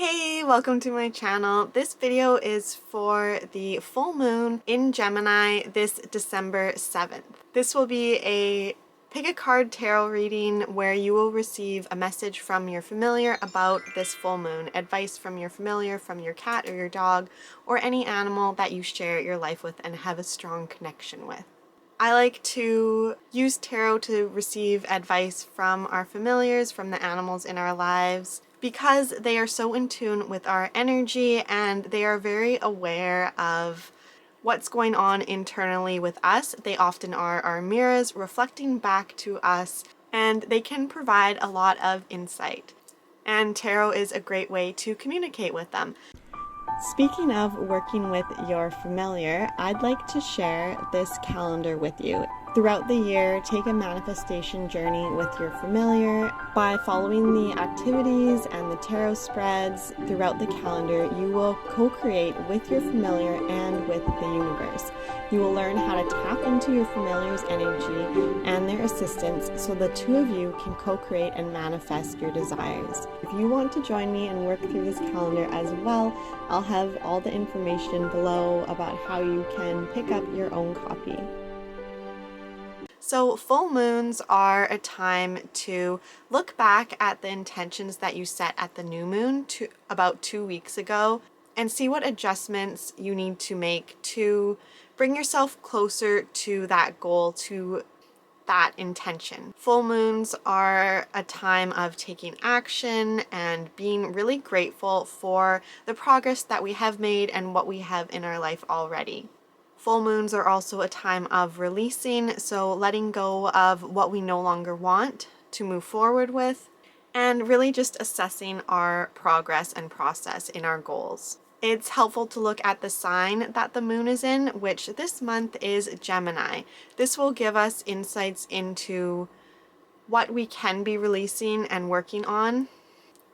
Hey, welcome to my channel. This video is for the full moon in Gemini this December 7th. This will be a pick a card tarot reading where you will receive a message from your familiar about this full moon, advice from your familiar, from your cat or your dog, or any animal that you share your life with and have a strong connection with. I like to use tarot to receive advice from our familiars, from the animals in our lives, because they are so in tune with our energy and they are very aware of what's going on internally with us. They often are our mirrors reflecting back to us, and they can provide a lot of insight. And tarot is a great way to communicate with them. Speaking of working with your familiar, I'd like to share this calendar with you. Throughout the year, take a manifestation journey with your familiar. By following the activities and the tarot spreads throughout the calendar, you will co-create with your familiar and with the universe. You will learn how to tap into your familiar's energy and their assistance so the two of you can co-create and manifest your desires. If you want to join me and work through this calendar as well, I'll have all the information below about how you can pick up your own copy. So full moons are a time to look back at the intentions that you set at the new moon about 2 weeks ago and see what adjustments you need to make to bring yourself closer to that goal, to that intention. Full moons are a time of taking action and being really grateful for the progress that we have made and what we have in our life already. Full moons are also a time of releasing, so letting go of what we no longer want to move forward with, and really just assessing our progress and process in our goals. It's helpful to look at the sign that the moon is in, which this month is Gemini. This will give us insights into what we can be releasing and working on.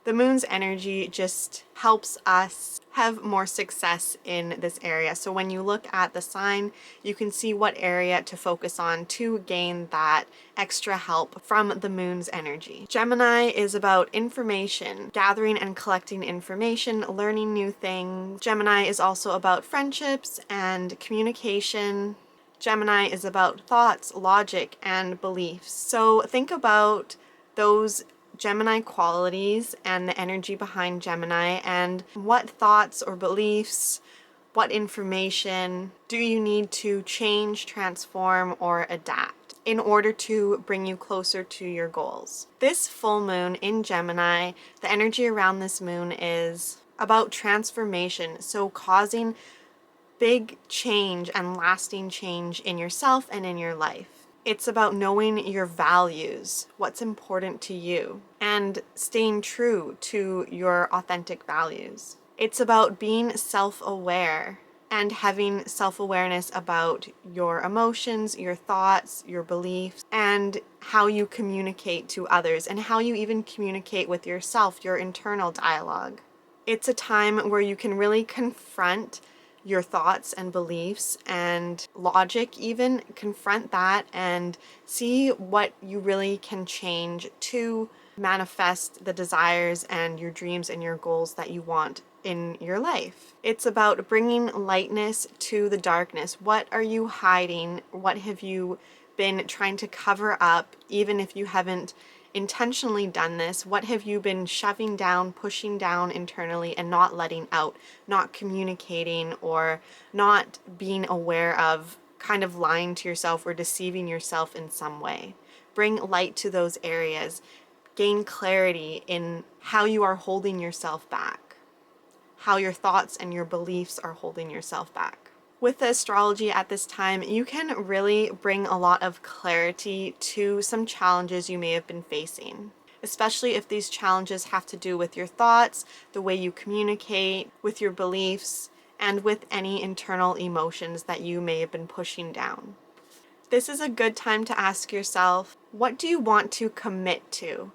The moon's energy just helps us have more success in this area. So when you look at the sign, you can see what area to focus on to gain that extra help from the moon's energy. Gemini is about information, gathering and collecting information, learning new things. Gemini is also about friendships and communication. Gemini is about thoughts, logic, and beliefs. So think about those Gemini qualities and the energy behind Gemini, and what thoughts or beliefs, what information do you need to change, transform, or adapt in order to bring you closer to your goals. This full moon in Gemini, the energy around this moon is about transformation, so causing big change and lasting change in yourself and in your life. It's about knowing your values, what's important to you, and staying true to your authentic values. It's about being self-aware and having self-awareness about your emotions, your thoughts, your beliefs, and how you communicate to others, and how you even communicate with yourself, your internal dialogue. It's a time where you can really confront your thoughts and beliefs and logic, even confront that and see what you really can change to manifest the desires and your dreams and your goals that you want in your life. It's about bringing lightness to the darkness. What are you hiding? What have you been trying to cover up, even if you haven't intentionally done this? What have you been shoving down, pushing down internally and not letting out, not communicating, or not being aware of, kind of lying to yourself or deceiving yourself in some way? Bring light to those areas. Gain clarity in how you are holding yourself back, how your thoughts and your beliefs are holding yourself back. With the astrology at this time, you can really bring a lot of clarity to some challenges you may have been facing, especially if these challenges have to do with your thoughts, the way you communicate, with your beliefs, and with any internal emotions that you may have been pushing down. This is a good time to ask yourself, what do you want to commit to?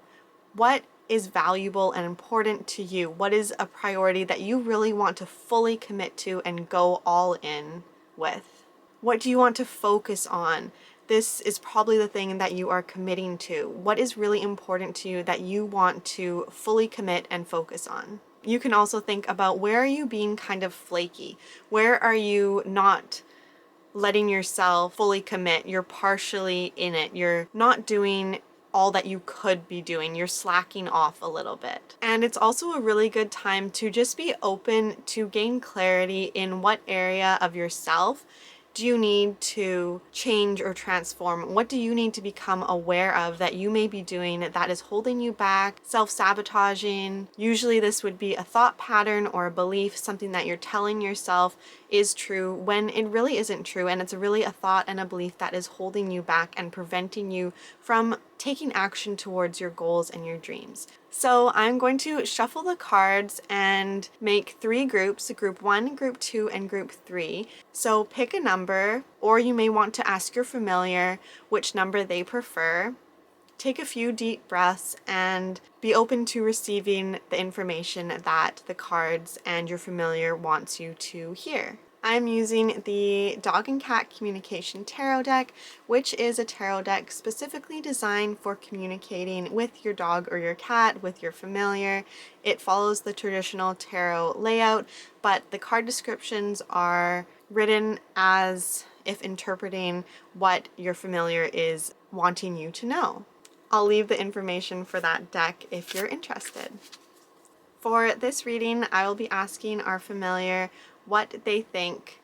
What is valuable and important to you? What is a priority that you really want to fully commit to and go all in with? What do you want to focus on? This is probably the thing that you are committing to. What is really important to you that you want to fully commit and focus on? you can also think about, where are you being kind of flaky? Where are you not letting yourself fully commit? You're partially in it. You're not doing all that you could be doing. You're slacking off a little bit. And it's also a really good time to just be open to gain clarity in what area of yourself do you need to change or transform? What do you need to become aware of that you may be doing that is holding you back, self-sabotaging? Usually this would be a thought pattern or a belief, something that you're telling yourself is true when it really isn't true, and it's really a thought and a belief that is holding you back and preventing you from taking action towards your goals and your dreams. So I'm going to shuffle the cards and make 3 groups, group 1, group 2, and group 3. So pick a number, or you may want to ask your familiar which number they prefer. Take a few deep breaths and be open to receiving the information that the cards and your familiar wants you to hear. I'm using the Dog and Cat Communication Tarot deck, which is a tarot deck specifically designed for communicating with your dog or your cat, with your familiar. It follows the traditional tarot layout, but the card descriptions are written as if interpreting what your familiar is wanting you to know. I'll leave the information for that deck if you're interested. For this reading, I will be asking our familiar what they think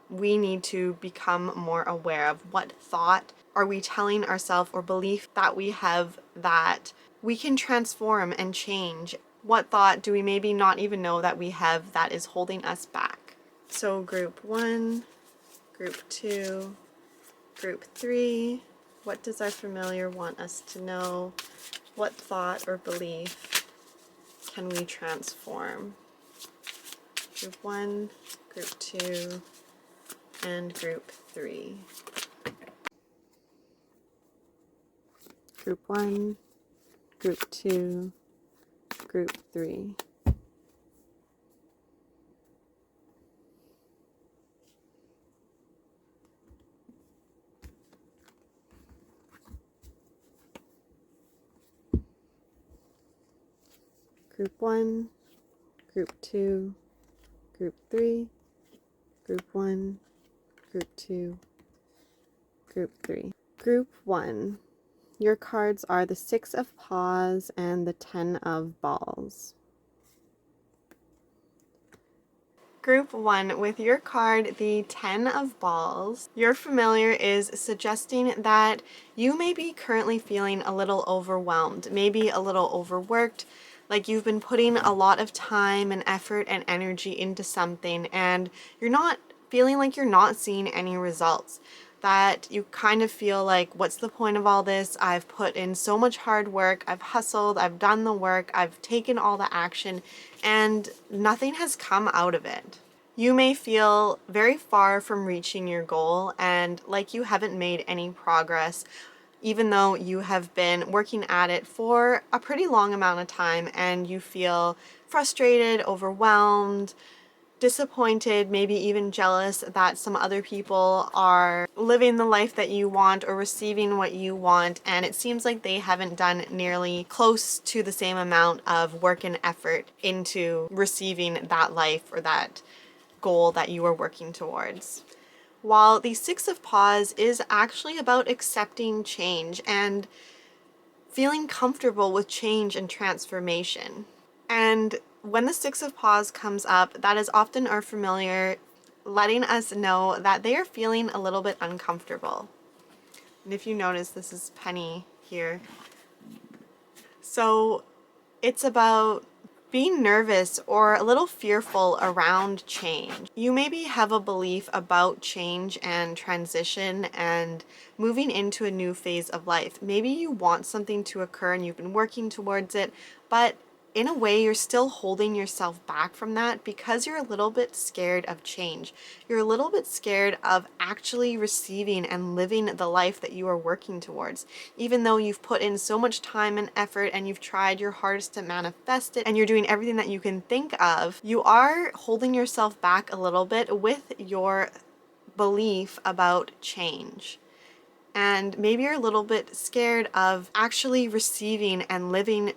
we need to become more aware of. What thought are we telling ourselves or belief that we have that we can transform and change? What thought do we maybe not even know that we have that is holding us back? So group 1, group 2, group 3. What does our familiar want us to know? What thought or belief can we transform? Group 1, group 2, and group 3. Group 1, group 2, group 3. Group 1, group 2, group 3, group 1, group 2, group 3. Group 1. Your cards are the 6 of Paws and the 10 of Balls. Group 1, with your card, the 10 of Balls, your familiar is suggesting that you may be currently feeling a little overwhelmed, maybe a little overworked, like you've been putting a lot of time and effort and energy into something and you're not feeling like you're not seeing any results. That you kind of feel like, what's the point of all this? I've put in so much hard work, I've hustled, I've done the work, I've taken all the action, and nothing has come out of it. You may feel very far from reaching your goal and like you haven't made any progress, even though you have been working at it for a pretty long amount of time, and you feel frustrated, overwhelmed, disappointed, maybe even jealous that some other people are living the life that you want or receiving what you want, and it seems like they haven't done nearly close to the same amount of work and effort into receiving that life or that goal that you are working towards. While the 6 of Paws is actually about accepting change and feeling comfortable with change and transformation. And when the 6 of Paws comes up, that is often our familiar letting us know that they are feeling a little bit uncomfortable. And if you notice, this is Penny here. So it's about being nervous or a little fearful around change. You maybe have a belief about change and transition and moving into a new phase of life. Maybe you want something to occur and you've been working towards it, but in a way you're still holding yourself back from that because you're a little bit scared of change. You're a little bit scared of actually receiving and living the life that you are working towards. Even though you've put in so much time and effort and you've tried your hardest to manifest it and you're doing everything that you can think of, you are holding yourself back a little bit with your belief about change. And maybe you're a little bit scared of actually receiving and living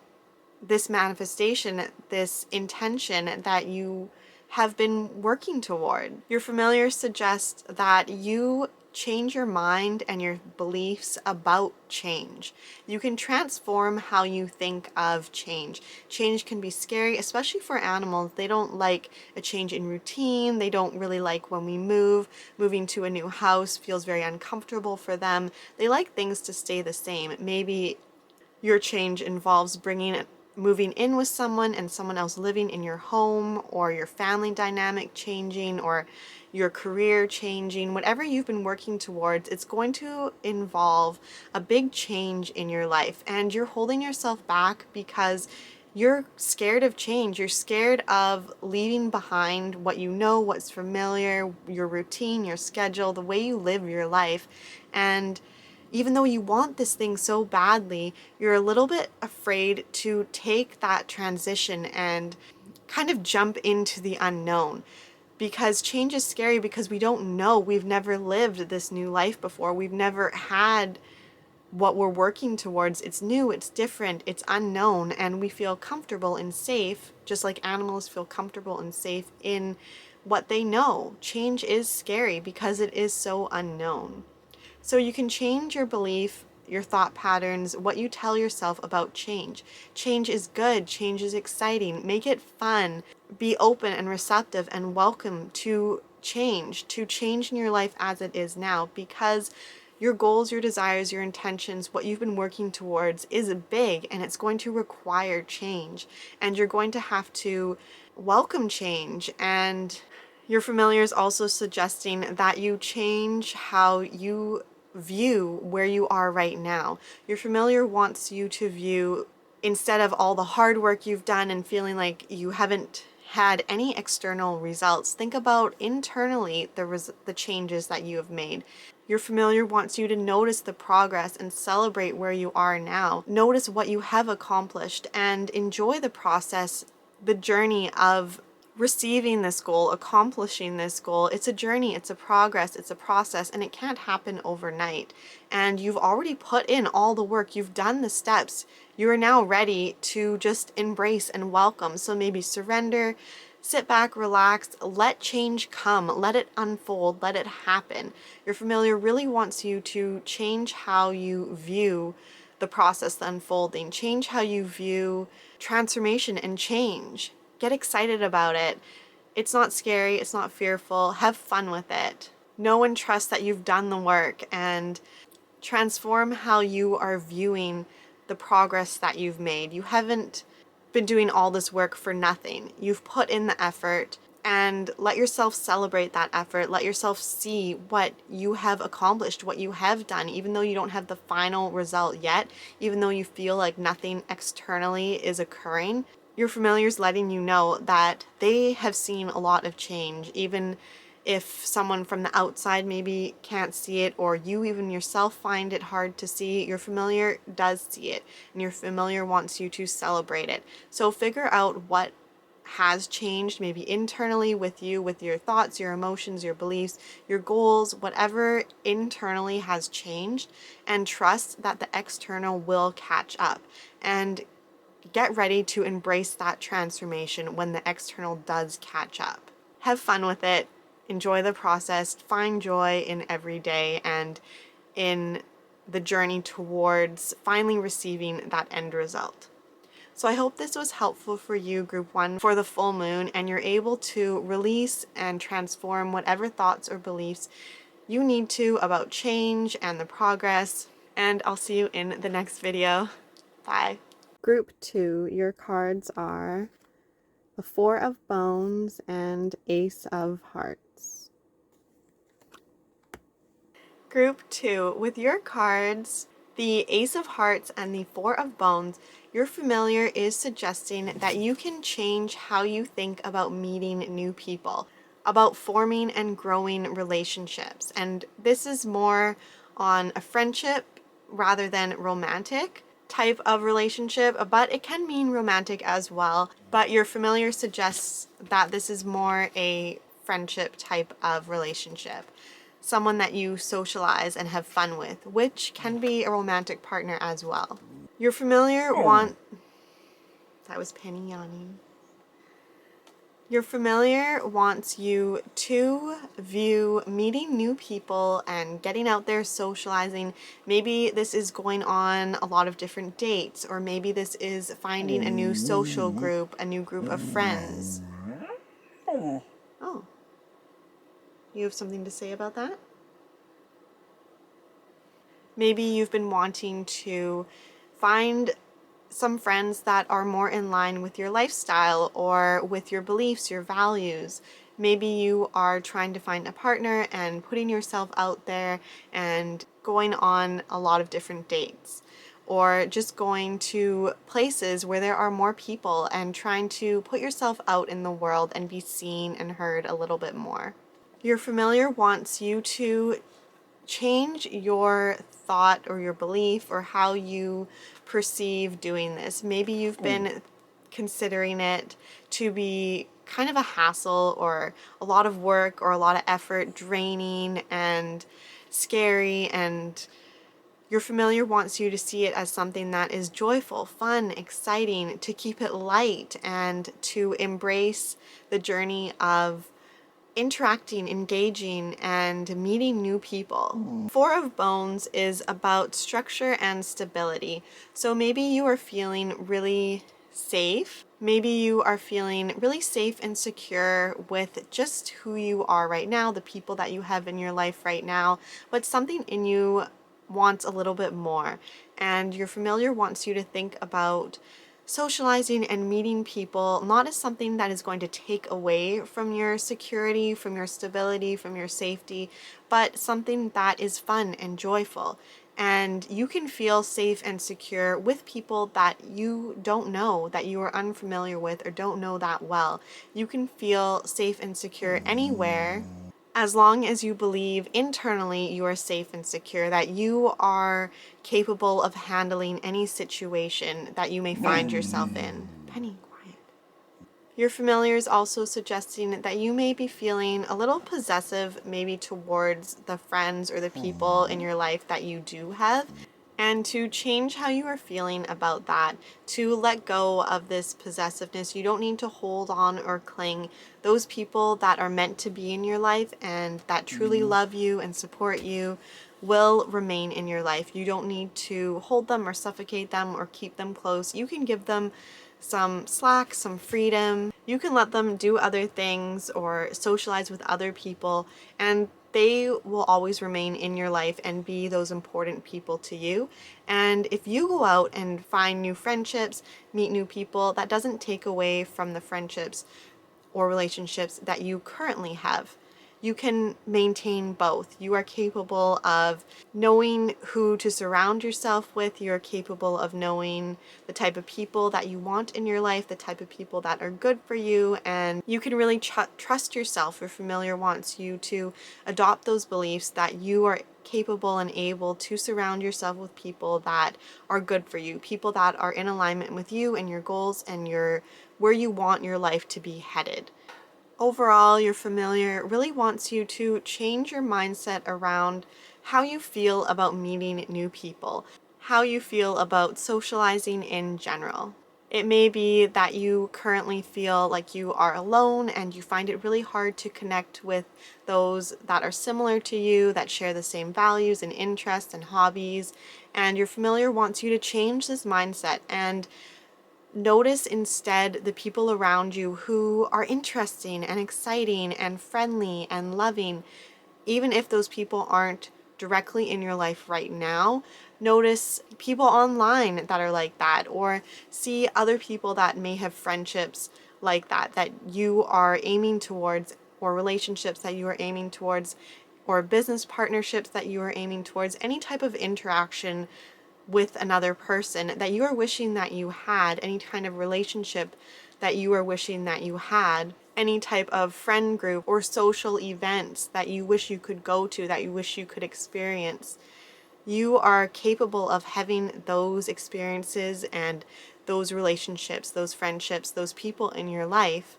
this manifestation, this intention that you have been working toward. Your familiar suggests that you change your mind and your beliefs about change. You can transform how you think of change. Change can be scary, especially for animals. They don't like a change in routine. They don't really like when we move. Moving to a new house feels very uncomfortable for them. They like things to stay the same. Maybe your change involves moving in with someone and someone else living in your home, or your family dynamic changing, or your career changing. Whatever you've been working towards, it's going to involve a big change in your life, and you're holding yourself back because you're scared of change. You're scared of leaving behind what you know, what's familiar, your routine, your schedule, the way you live your life. And even though you want this thing so badly, you're a little bit afraid to take that transition and kind of jump into the unknown. Because change is scary because we don't know. We've never lived this new life before. We've never had what we're working towards. It's new, it's different, it's unknown, and we feel comfortable and safe, just like animals feel comfortable and safe in what they know. Change is scary because it is so unknown. So you can change your belief, your thought patterns, what you tell yourself about change. Change is good, change is exciting. Make it fun. Be open and receptive and welcome to change in your life as it is now, because your goals, your desires, your intentions, what you've been working towards is big, and it's going to require change. And you're going to have to welcome change. And your familiar is also suggesting that you change how you view where you are right now. Your familiar wants you to view, instead of all the hard work you've done and feeling like you haven't had any external results, think about internally the changes that you have made. Your familiar wants you to notice the progress and celebrate where you are now. Notice what you have accomplished and enjoy the process, the journey of receiving this goal, accomplishing this goal. It's a journey, it's a progress, it's a process, and it can't happen overnight. And you've already put in all the work, you've done the steps. You are now ready to just embrace and welcome. So maybe surrender, sit back, relax, let change come, let it unfold, let it happen. Your familiar really wants you to change how you view the process, the unfolding, change how you view transformation and change. Get excited about it. It's not scary, it's not fearful. Have fun with it. Know and trust that you've done the work, and transform how you are viewing the progress that you've made. You haven't been doing all this work for nothing. You've put in the effort, and let yourself celebrate that effort. Let yourself see what you have accomplished, what you have done, even though you don't have the final result yet, even though you feel like nothing externally is occurring. Your familiar's letting you know that they have seen a lot of change, even if someone from the outside maybe can't see it, or you even yourself find it hard to see. Your familiar does see it, and your familiar wants you to celebrate it. So figure out what has changed, maybe internally with you, with your thoughts, your emotions, your beliefs, your goals, whatever internally has changed, and trust that the external will catch up. And get ready to embrace that transformation when the external does catch up. Have fun with it. Enjoy the process. Find joy in every day and in the journey towards finally receiving that end result. So I hope this was helpful for you, Group 1, for the full moon, and you're able to release and transform whatever thoughts or beliefs you need to about change and the progress. And I'll see you in the next video. Bye. Group 2, your cards are the Four of Bones and Ace of Hearts. Group 2, with your cards, the Ace of Hearts and the Four of Bones, your familiar is suggesting that you can change how you think about meeting new people, about forming and growing relationships. And this is more on a friendship rather than romantic type of relationship, but it can mean romantic as well. But your familiar suggests that this is more a friendship type of relationship. Someone that you socialize and have fun with, which can be a romantic partner as well. Your familiar That was Penny yawning. Your familiar wants you to view meeting new people and getting out there socializing. Maybe this is going on a lot of different dates, or maybe this is finding a new social group, a new group of friends. Oh, you have something to say about that? Maybe you've been wanting to find some friends that are more in line with your lifestyle or with your beliefs, your values. Maybe you are trying to find a partner and putting yourself out there and going on a lot of different dates, or just going to places where there are more people and trying to put yourself out in the world and be seen and heard a little bit more. Your familiar wants you to change your thought or your belief or how you perceive doing this. Maybe you've been considering it to be kind of a hassle or a lot of work or a lot of effort, draining and scary, and your familiar wants you to see it as something that is joyful, fun, exciting, to keep it light and to embrace the journey of interacting, engaging, and meeting new people. Four of Bones is about structure and stability. So maybe you are feeling really safe. Maybe you are feeling really safe and secure with just who you are right now, the people that you have in your life right now, but something in you wants a little bit more. And your familiar wants you to think about socializing and meeting people not as something that is going to take away from your security, from your stability, from your safety, but something that is fun and joyful. And you can feel safe and secure with people that you don't know, that you are unfamiliar with or don't know that well. You can feel safe and secure anywhere as long as you believe internally you are safe and secure, that you are capable of handling any situation that you may find yourself in. Penny, quiet. Your familiar is also suggesting that you may be feeling a little possessive, maybe towards the friends or the people in your life that you do have. And to change how you are feeling about that, to let go of this possessiveness. You don't need to hold on or cling. Those people that are meant to be in your life and that truly love you and support you will remain in your life. You don't need to hold them or suffocate them or keep them close. You can give them some slack, some freedom. You can let them do other things or socialize with other people, and they will always remain in your life and be those important people to you. And if you go out and find new friendships, meet new people, that doesn't take away from the friendships or relationships that you currently have. You can maintain both. You are capable of knowing who to surround yourself with. You're capable of knowing the type of people that you want in your life, the type of people that are good for you, and you can really trust yourself. Your familiar wants you to adopt those beliefs that you are capable and able to surround yourself with people that are good for you, people that are in alignment with you and your goals and your where you want your life to be headed. Overall, your familiar really wants you to change your mindset around how you feel about meeting new people, how you feel about socializing in general. It may be that you currently feel like you are alone and you find it really hard to connect with those that are similar to you, that share the same values and interests and hobbies. And your familiar wants you to change this mindset and notice instead the people around you who are interesting and exciting and friendly and loving. Even if those people aren't directly in your life right now, notice people online that are like that, or see other people that may have friendships like that, that you are aiming towards, or relationships that you are aiming towards, or business partnerships that you are aiming towards, any type of interaction with another person that you are wishing that you had, any kind of relationship that you are wishing that you had, any type of friend group or social events that you wish you could go to, that you wish you could experience. You are capable of having those experiences and those relationships, those friendships, those people in your life.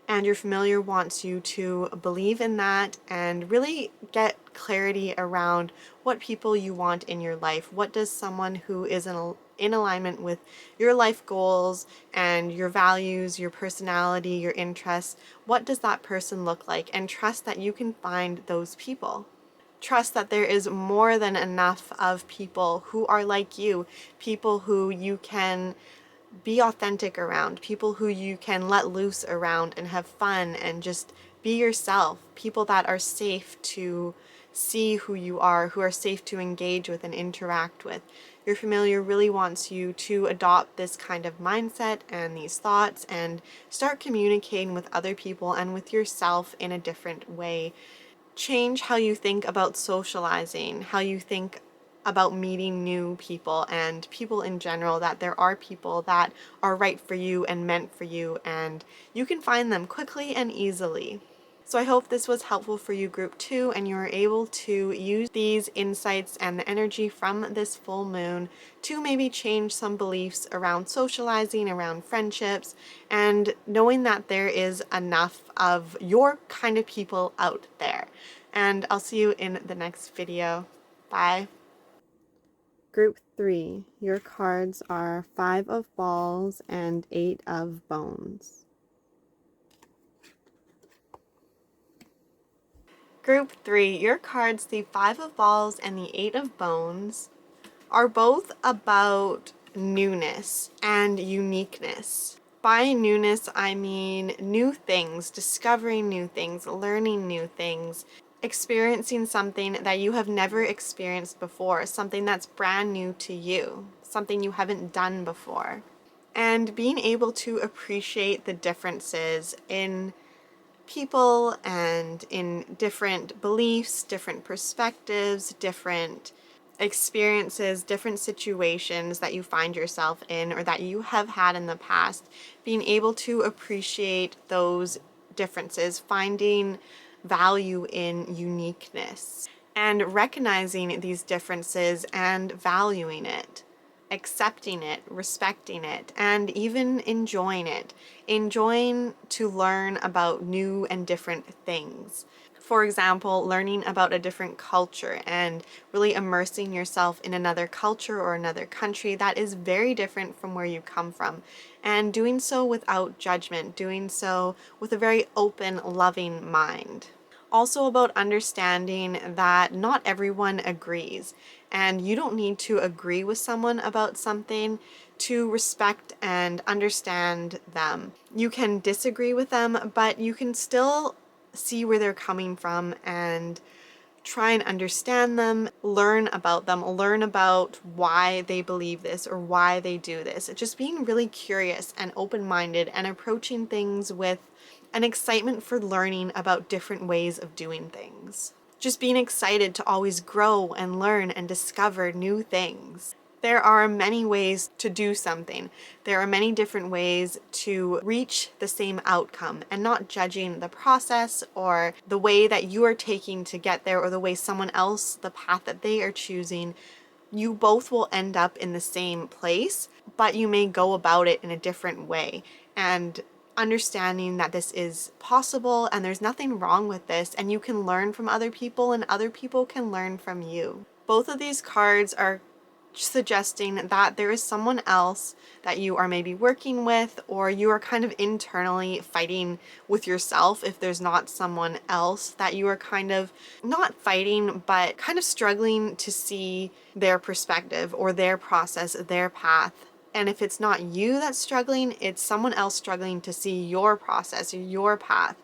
And your familiar wants you to believe in that and really get clarity around what people you want in your life. What does someone who is in alignment with your life goals and your values, your personality, your interests. What does that person look like? And trust that you can find those people. Trust that there is more than enough of people who are like you, people who you can be authentic around, people who you can let loose around and have fun and just be yourself, people that are safe to see who you are, who are safe to engage with and interact with. Your familiar really wants you to adopt this kind of mindset and these thoughts and start communicating with other people and with yourself in a different way. Change how you think about socializing, how you think about meeting new people and people in general, that there are people that are right for you and meant for you, and you can find them quickly and easily. So I hope this was helpful for you, group 2, and you are able to use these insights and the energy from this full moon to maybe change some beliefs around socializing, around friendships, and knowing that there is enough of your kind of people out there. And I'll see you in the next video. Bye. Group 3, your cards are 5 of Balls and 8 of Bones. Group 3, your cards, the 5 of Balls and the 8 of Bones, are both about newness and uniqueness. By newness, I mean new things, discovering new things, learning new things, experiencing something that you have never experienced before, something that's brand new to you, something you haven't done before. And being able to appreciate the differences in people and in different beliefs, different perspectives, different experiences, different situations that you find yourself in or that you have had in the past, being able to appreciate those differences, finding value in uniqueness, and recognizing these differences and valuing it, accepting it, respecting it, and even enjoying it. Enjoying to learn about new and different things. For example, learning about a different culture and really immersing yourself in another culture or another country that is very different from where you come from, and doing so without judgment, doing so with a very open, loving mind. Also about understanding that not everyone agrees, and you don't need to agree with someone about something to respect and understand them. You can disagree with them, but you can still see where they're coming from and try and understand them, learn about them, learn about why they believe this or why they do this. Just being really curious and open-minded and approaching things with an excitement for learning about different ways of doing things. Just being excited to always grow and learn and discover new things. There are many ways to do something. There are many different ways to reach the same outcome, and not judging the process or the way that you are taking to get there or the way someone else, the path that they are choosing. You both will end up in the same place, but you may go about it in a different way. And understanding that this is possible and there's nothing wrong with this, and you can learn from other people and other people can learn from you. Both of these cards are suggesting that there is someone else that you are maybe working with, or you are kind of internally fighting with yourself if there's not someone else that you are kind of not fighting, but kind of struggling to see their perspective or their process, their path. And if it's not you that's struggling, it's someone else struggling to see your process, your path.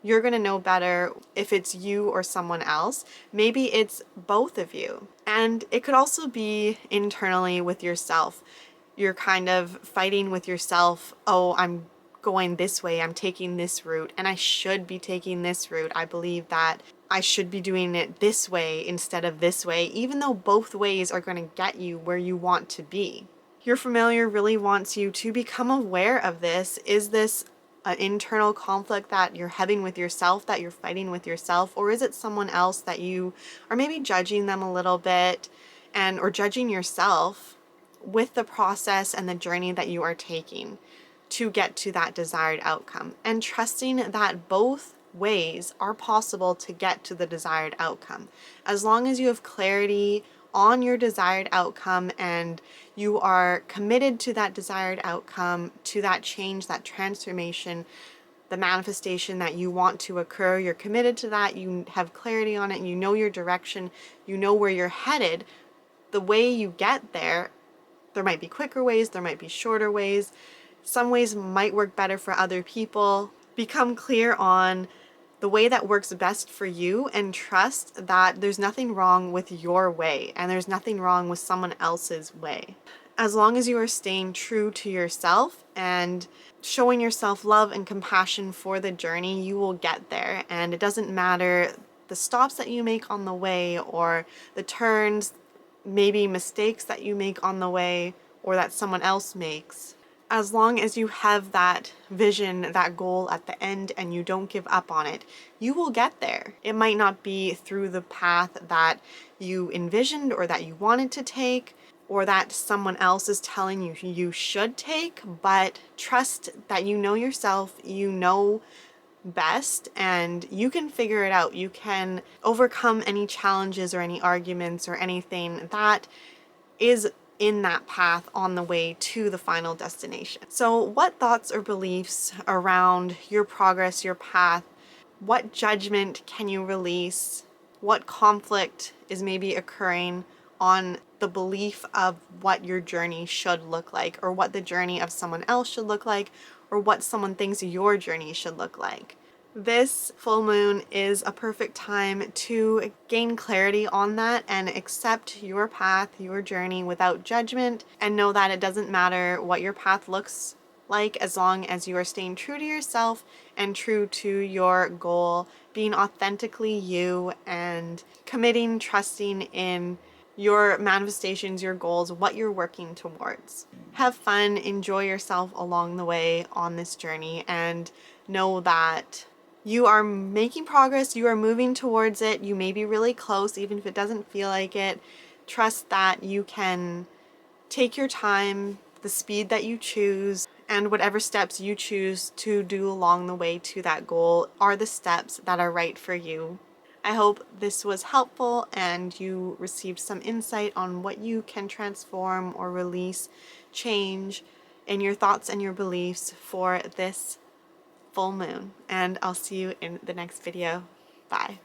You're going to know better if it's you or someone else. Maybe it's both of you. And it could also be internally with yourself. You're kind of fighting with yourself. Oh, I'm going this way. I'm taking this route, and I should be taking this route. I believe that I should be doing it this way instead of this way, even though both ways are going to get you where you want to be. Your familiar really wants you to become aware of this. Is this an internal conflict that you're having with yourself, that you're fighting with yourself, or is it someone else that you are maybe judging them a little bit and or judging yourself with the process and the journey that you are taking to get to that desired outcome, and trusting that both ways are possible to get to the desired outcome. As long as you have clarity on your desired outcome, and you are committed to that desired outcome, to that change, that transformation, the manifestation that you want to occur. You're committed to that, you have clarity on it, you know your direction, you know where you're headed. The way you get there, there might be quicker ways, there might be shorter ways. Some ways might work better for other people. Become clear on the way that works best for you, and trust that there's nothing wrong with your way and there's nothing wrong with someone else's way. As long as you are staying true to yourself and showing yourself love and compassion for the journey, you will get there. And it doesn't matter the stops that you make on the way, or the turns, maybe mistakes that you make on the way or that someone else makes. As long as you have that vision, that goal at the end, and you don't give up on it, you will get there. It might not be through the path that you envisioned or that you wanted to take, or that someone else is telling you you should take, but trust that you know yourself, you know best, and you can figure it out. You can overcome any challenges or any arguments or anything that is in that path on the way to the final destination. So what thoughts or beliefs around your progress, your path, what judgment can you release? What conflict is maybe occurring on the belief of what your journey should look like, or what the journey of someone else should look like, or what someone thinks your journey should look like? This full moon is a perfect time to gain clarity on that and accept your path, your journey without judgment, and know that it doesn't matter what your path looks like as long as you are staying true to yourself and true to your goal, being authentically you and committing, trusting in your manifestations, your goals, what you're working towards. Have fun, enjoy yourself along the way on this journey, and know that you are making progress, you are moving towards it. You may be really close, even if it doesn't feel like it. Trust that you can take your time, the speed that you choose, and whatever steps you choose to do along the way to that goal are the steps that are right for you. I hope this was helpful and you received some insight on what you can transform or release, change in your thoughts and your beliefs for this full moon. And I'll see you in the next video. Bye.